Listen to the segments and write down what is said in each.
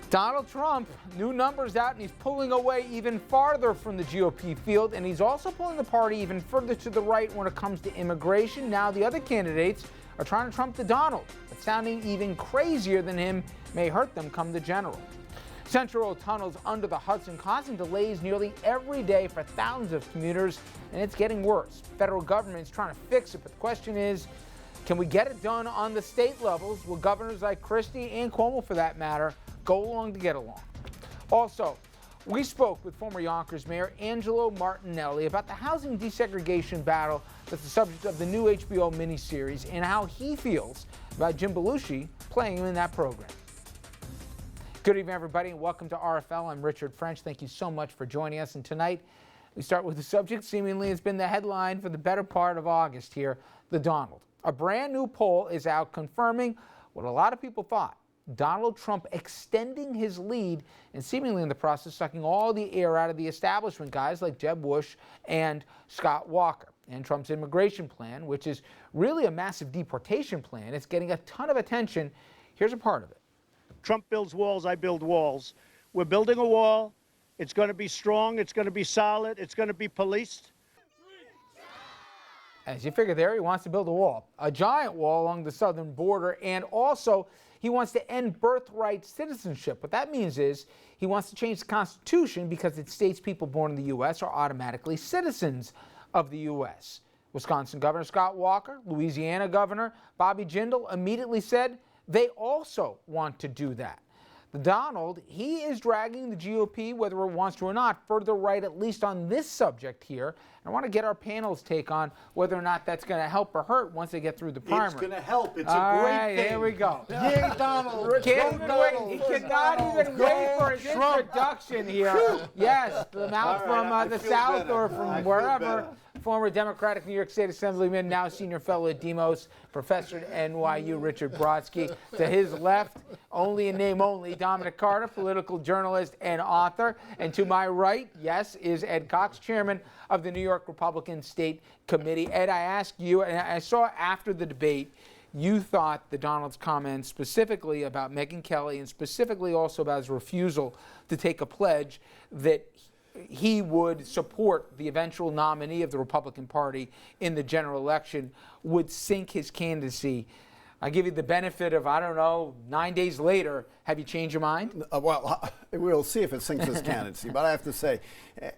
Donald Trump, new numbers out, and he's pulling away even farther from the GOP field, and he's also pulling the party even further to the right when it comes to immigration. Now the other candidates are trying to trump the Donald, but sounding even crazier than him may hurt them come the general. Central tunnels under the Hudson causing delays nearly every day for thousands of commuters, and it's getting worse. Federal government's trying to fix it, but the question is, can we get it done on the state levels? Will governors like Christie and Cuomo, for that matter, go along to get along? Also, we spoke with former Yonkers Mayor Angelo Martinelli about the housing desegregation battle that's the subject of the new HBO miniseries and how he feels about Jim Belushi playing him in that program. Good evening, everybody, and welcome to RFL. I'm Richard French. Thank you so much for joining us. And tonight, we start with the subject seemingly has been the headline for the better part of August here, the Donald. A brand new poll is out confirming what a lot of people thought. Donald Trump extending his lead and seemingly in the process sucking all the air out of the establishment guys like Jeb Bush and Scott Walker. And Trump's immigration plan, which is really a massive deportation plan, it's getting a ton of attention. Here's a part of it. Trump builds walls, I build walls. We're building a wall. It's going to be strong. It's going to be solid. It's going to be policed. As you figure there, he wants to build a wall, a giant wall along the southern border, and also he wants to end birthright citizenship. What that means is he wants to change the Constitution because it states people born in the U.S. are automatically citizens of the U.S. Wisconsin Governor Scott Walker, Louisiana Governor Bobby Jindal immediately said they also want to do that. The Donald, he is dragging the GOP, whether it wants to or not, further right, at least on this subject here. And I want to get our panel's take on whether or not that's going to help or hurt once they get through the primary. It's going to help. It's All a great right, thing. Here we go. Yay, Donald. Can't even wait. He cannot even wait for his introduction here. Yes, the mouth from the South better. or from wherever. Former Democratic New York State Assemblyman, now senior fellow at Demos, professor at NYU, Richard Brodsky. To his left, only in name only, Dominic Carter, political journalist and author. And to my right, yes, is Ed Cox, chairman of the New York Republican State Committee. Ed, I ask you, and I saw after the debate, you thought the Donald's comments specifically about Megyn Kelly and specifically also about his refusal to take a pledge that he would support the eventual nominee of the Republican Party in the general election would sink his candidacy. I give you the benefit of, 9 days later. Have you changed your mind? Well, we'll see if it sinks his candidacy. But I have to say,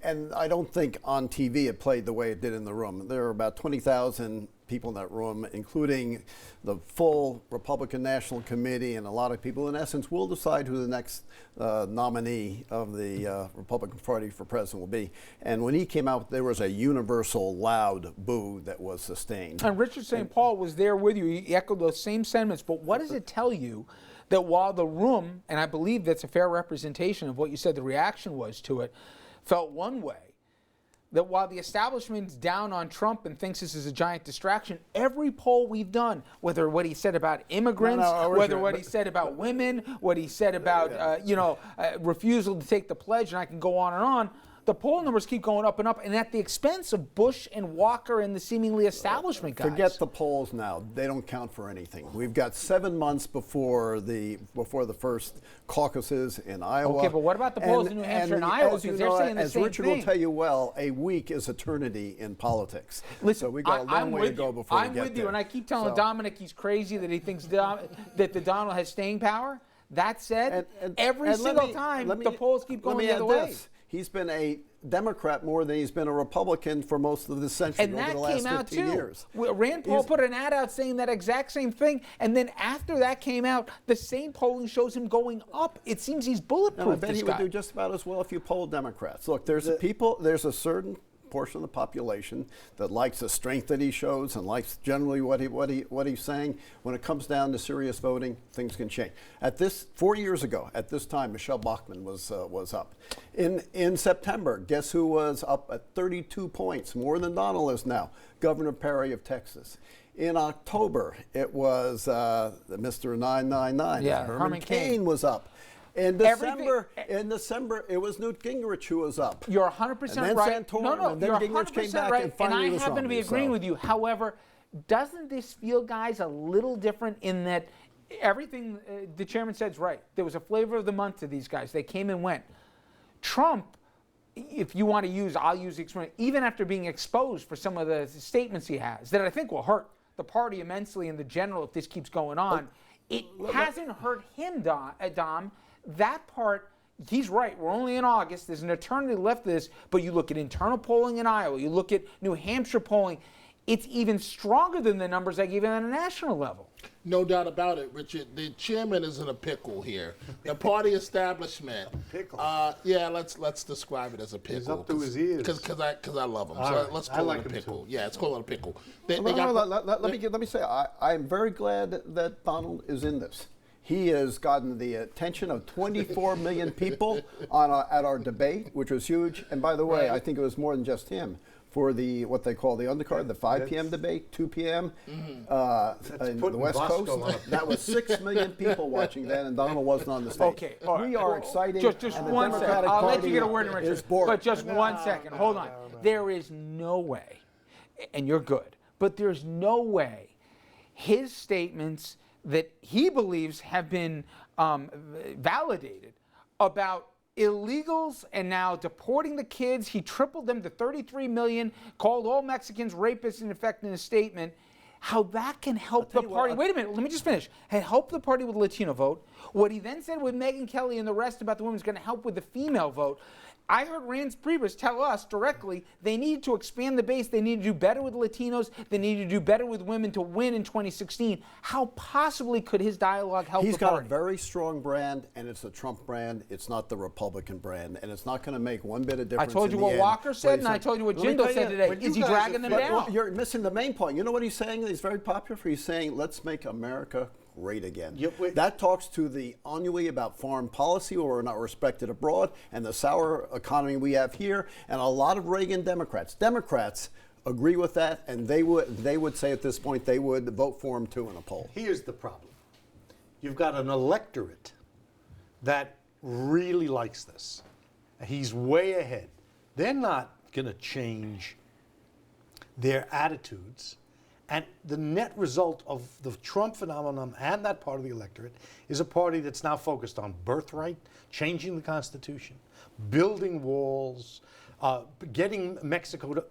and I don't think on TV it played the way it did in the room. There were about 20,000 people in that room, including the full Republican National Committee and a lot of people. In essence, we'll decide who the next nominee of the Republican Party for president will be. And when he came out, there was a universal loud boo that was sustained. And Richard St. Paul was there with you. He echoed those same sentiments. But what does it tell you that while the room, and I believe that's a fair representation of what you said the reaction was to it, felt one way, that while the establishment's down on Trump and thinks this is a giant distraction, every poll we've done, whether what he said about immigrants, whether what he said about women, what he said about, refusal to take the pledge, and I can go on, the poll numbers keep going up and up, and at the expense of Bush and Walker and the seemingly establishment guys. Forget the polls now; they don't count for anything. We've got 7 months before the first caucuses in Iowa. Okay, but what about the polls in New Hampshire and Iowa? Because they're saying the as same Richard thing. will tell you well, a week is eternity in politics. Listen, so we got a long way to go before we get there. I'm with you, and I keep telling Dominic he's crazy that he thinks that the Donald has staying power. That said, every single time the polls keep going the other way. He's been a Democrat more than he's been a Republican for most of the century and over the last 15 years. Rand Paul put an ad out saying that exact same thing, and then after that came out, the same polling shows him going up. It seems he's bulletproof. I bet he would do just about as well if you polled Democrats. Look, there's a certain portion of the population that likes the strength that he shows and likes generally what he's saying. When it comes down to serious voting, things can change. 4 years ago, at this time, Michelle Bachmann was up. In September, guess who was up at 32 points, more than Donald is now? Governor Perry of Texas. In October, it was Mr. 999. Yeah, Herman Cain was up. In December, it was Newt Gingrich who was up. You're 100% right. And then Gingrich came back right. and finally I happen to be agreeing with you. However, doesn't this feel, guys, a little different in that everything the chairman said is right. There was a flavor of the month to these guys. They came and went. Trump, if you want to use, I'll use the expression, even after being exposed for some of the statements he has, that I think will hurt the party immensely in the general if this keeps going on. It hasn't hurt him, Dom. That part, he's right. We're only in August. There's an eternity left of this. But you look at internal polling in Iowa. You look at New Hampshire polling. It's even stronger than the numbers I gave you on a national level. No doubt about it, Richard. The chairman is in a pickle here. The party establishment. Pickle. Yeah, let's describe it as a pickle. He's up to his ears. Because I love him. All So right. let's I call like it a him pickle. too. Yeah, let's call it a pickle. Let me say, I'm very glad that Donald is in this. He has gotten the attention of 24 million people at our debate, which was huge. And by the way, I think it was more than just him. For what they call the undercard, the 5 p.m. debate, 2 p.m. In the West Coast. That was 6 million people watching that, and Donald wasn't on the stage. Okay, all right. We are exciting. Just and the one second. Democratic I'll let Party you get a word in, Richard. is bored. But just 1 second. Hold on. There is no way, and you're good, but there's no way his statements that he believes have been validated about illegals and now deporting the kids. He tripled them to 33 million, called all Mexicans rapists in effect in his statement. How that can help the party. Wait a minute, let me just finish. Help the party with the Latino vote. What he then said with Megyn Kelly and the rest about the women is going to help with the female vote. I heard Rand Priebus tell us directly they need to expand the base. They need to do better with Latinos. They need to do better with women to win in 2016. How possibly could his dialogue help the party? He's got a very strong brand, and it's a Trump brand. It's not the Republican brand, and it's not going to make one bit of difference. I told you what Walker said, and I told you what Jindal said today. Is he dragging them down? You're missing the main point. You know what he's saying? He's very popular for. He's saying, let's make America great again. That talks to the ennui about foreign policy, where we're not respected abroad, and the sour economy we have here, and a lot of Reagan Democrats agree with that, and they would say at this point they would vote for him too in a poll. Here's the problem. You've got an electorate that really likes this. He's way ahead. They're not going to change their attitudes. And the net result of the Trump phenomenon and that part of the electorate is a party that's now focused on birthright, changing the Constitution, building walls, getting Mexico to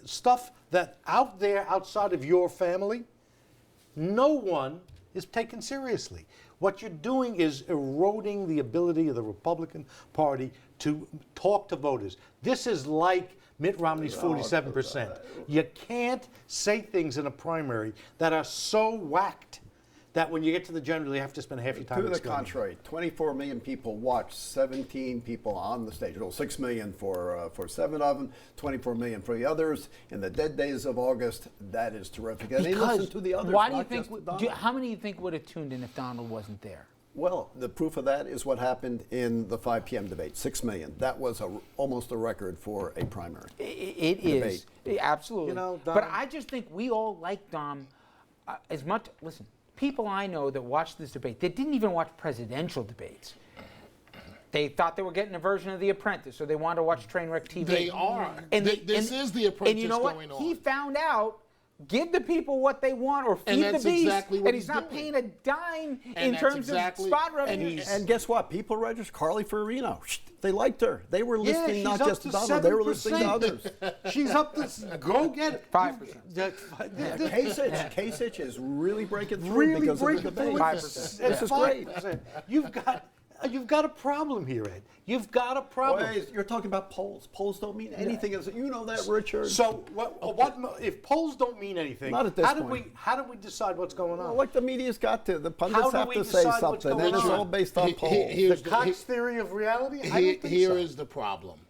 stuff that out there outside of your family, no one is taken seriously. What you're doing is eroding the ability of the Republican Party to talk to voters. This is like Mitt Romney's 47%. You can't say things in a primary that are so whacked that when you get to the general, you have to spend half your time To the explaining. contrary, 24 million people watched, 17 people on the stage. Well, 6 million for 7 of them, 24 million for the others. In the dead days of August, that is terrific. And they listen to the others. Why do you not think? just Donald. How many do you think would have tuned in if Donald wasn't there? Well, the proof of that is what happened in the 5 p.m. debate. 6 million. That was almost a record for a primary. It is absolutely. You know, Dom, but I just think we all like Dom as much. Listen, people I know that watched this debate, they didn't even watch presidential debates. They thought they were getting a version of The Apprentice, so they wanted to watch Trainwreck TV. They are. This is The Apprentice and you know what? going on. He found out. Give the people what they want or feed the that's beast. exactly what and he's he's not doing. paying a dime And in that's terms exactly- of spot revenue. And guess what? People registered Carly Fiorina. They liked her. They were listening she's not up just to to Donald, they were listening to 7%. others. She's up to go get it. 5%. Kasich is really breaking through Really because breaking of the debate. through. 5%. This is great. 5%. You've got a problem here, Ed. You've got a problem. Boy, you're talking about polls. Polls don't mean anything. You know that, Richard. So what if polls don't mean anything? Not at this how did point. how do we decide what's going on? Like the media's got to. The How pundits do have we to say decide what's something, going and it's on? all based on polls. Here's The Cox theory of reality? I don't think Here so. is the problem.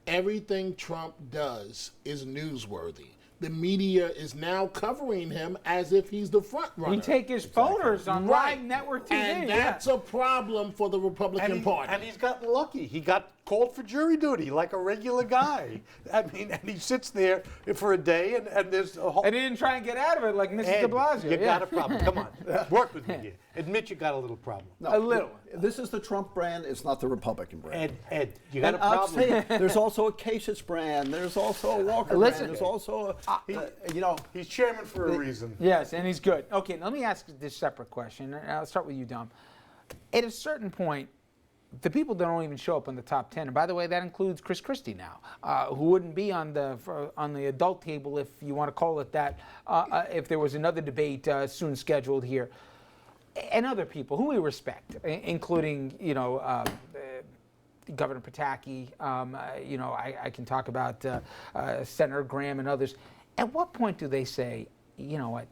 Everything Trump does is newsworthy. The media is now covering him as if he's the front runner. We take his phoners on live network TV. And that's a problem for the Republican Party. And he's gotten lucky. He got called for jury duty like a regular guy. I mean, and he sits there for a day, and there's a whole. And he didn't try and get out of it like Mrs. Ed, de Blasio. you got a problem. Come on, work with me here. Admit you got a little problem. A little. This is the Trump brand. It's not the Republican brand. Ed, you got And a I'll problem. say it, there's also a Kasich brand. There's also a Walker Listen. brand. There's also a, He's chairman for a reason. Yes, and he's good. Okay, let me ask this separate question. I'll start with you, Dom. At a certain point, the people that don't even show up on the top 10, and by the way, that includes Chris Christie now, who wouldn't be on the adult table, if you want to call it that, if there was another debate soon scheduled here, and other people who we respect, including Governor Pataki. I can talk about Senator Graham and others. At what point do they say, you know what,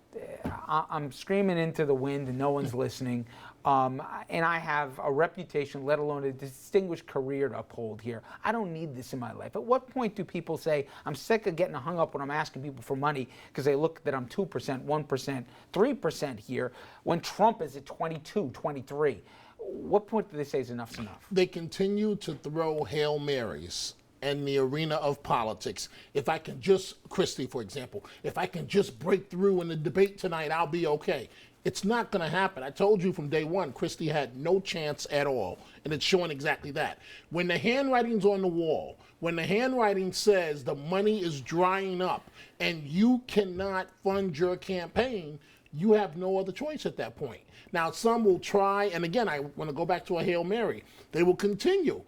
I'm screaming into the wind and no one's listening, and I have a reputation, let alone a distinguished career to uphold here. I don't need this in my life. At what point do people say, I'm sick of getting hung up when I'm asking people for money because they look that I'm 2%, 1%, 3% here, when Trump is at 22, 23? What point do they say is enough's enough? They continue to throw Hail Marys in the arena of politics. If I can just, Christie, for example, if I can just break through in the debate tonight, I'll be okay. It's not going to happen. I told you from day one, Christie had no chance at all, and it's showing exactly that. When the handwriting's on the wall, when the handwriting says the money is drying up and you cannot fund your campaign, you have no other choice at that point. Now, some will try, and again, I want to go back to a Hail Mary. They will continue.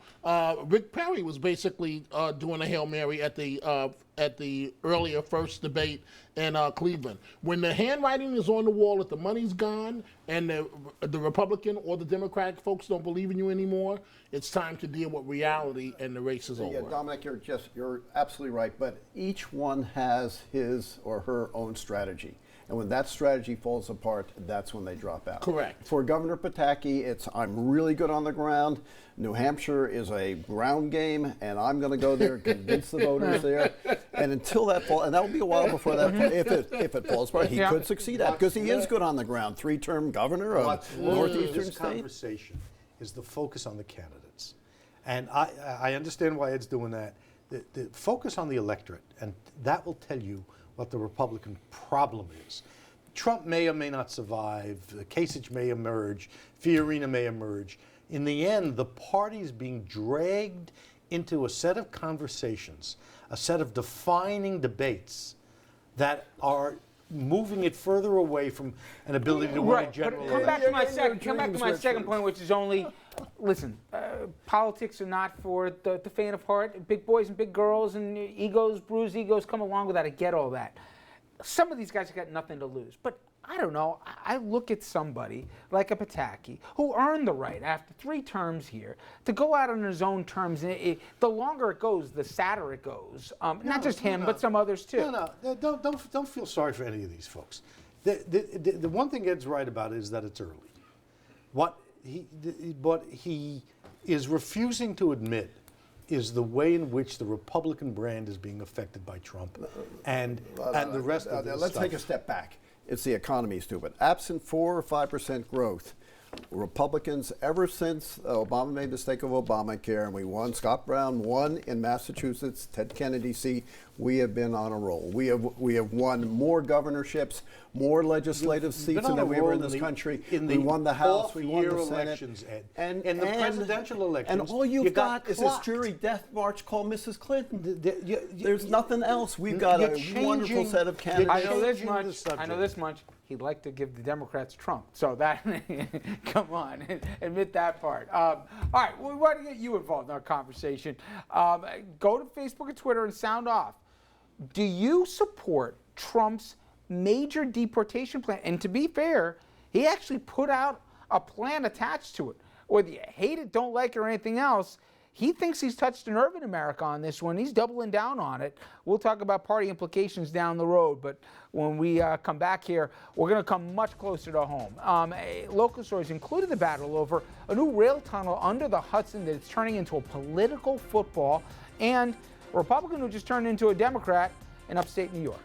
Rick Perry was basically doing a Hail Mary at the earlier first debate in Cleveland. When the handwriting is on the wall that the money's gone and the Republican or the Democratic folks don't believe in you anymore, it's time to deal with reality, and the race is over. Yeah, Dominic, you're absolutely right. But each one has his or her own strategy. And when that strategy falls apart, that's when they drop out. Correct. For Governor Pataki, it's I'm really good on the ground. New Hampshire is a ground game, and I'm going to go there and convince the voters there. And until that falls, and that will be a while before that, if it falls apart, he could succeed at because he is good on the ground. 3-term governor of northeastern This state. conversation is the focus on the candidates. And I understand why Ed's doing that. The focus on the electorate, and that will tell you what the Republican problem is. Trump may or may not survive, Kasich may emerge, Fiorina may emerge. In the end, the party is being dragged into a set of conversations, a set of defining debates that are moving it further away from an ability to win a general But come back election. to my second point, which is only, listen, politics are not for the faint of heart. Big boys and big girls and egos, bruised egos come along with that. I get all that. Some of these guys have got nothing to lose. But I don't know. I look at somebody like a Pataki who earned the right after 3 terms here to go out on his own terms. The longer it goes, the sadder it goes. Not just him, but some others too. No, don't feel sorry for any of these folks. The one thing Ed's right about is that it's early. What he is refusing to admit is the way in which the Republican brand is being affected by Trump and the rest of this Let's stuff. take a step back. It's the economy, stupid. Absent 4 or 5% growth, Republicans, ever since Obama made the mistake of Obamacare and we won, Scott Brown won in Massachusetts, Ted Kennedy's seat, we have been on a roll. We have won more governorships, more legislative seats than we ever in this country. We won the House, we won the Senate. Elections, Ed. And in the presidential elections, and all you've got is this clocked. jury death march called Mrs. Clinton. There's nothing else. We've got a wonderful set of candidates. I know this changing much. the subject. I know this much. He'd like to give the Democrats Trump. So that, come on, admit that part. All right, we want to get you involved in our conversation. Go to Facebook and Twitter and sound off. Do you support Trump's major deportation plan? And to be fair, he actually put out a plan attached to it. Whether you hate it, don't like it, or anything else, he thinks he's touched a nerve in America on this one. He's doubling down on it. We'll talk about party implications down the road, but when we come back here, we're going to come much closer to home. Local stories included the battle over a new rail tunnel under the Hudson that is turning into a political football, and a Republican who just turned into a Democrat in upstate New York.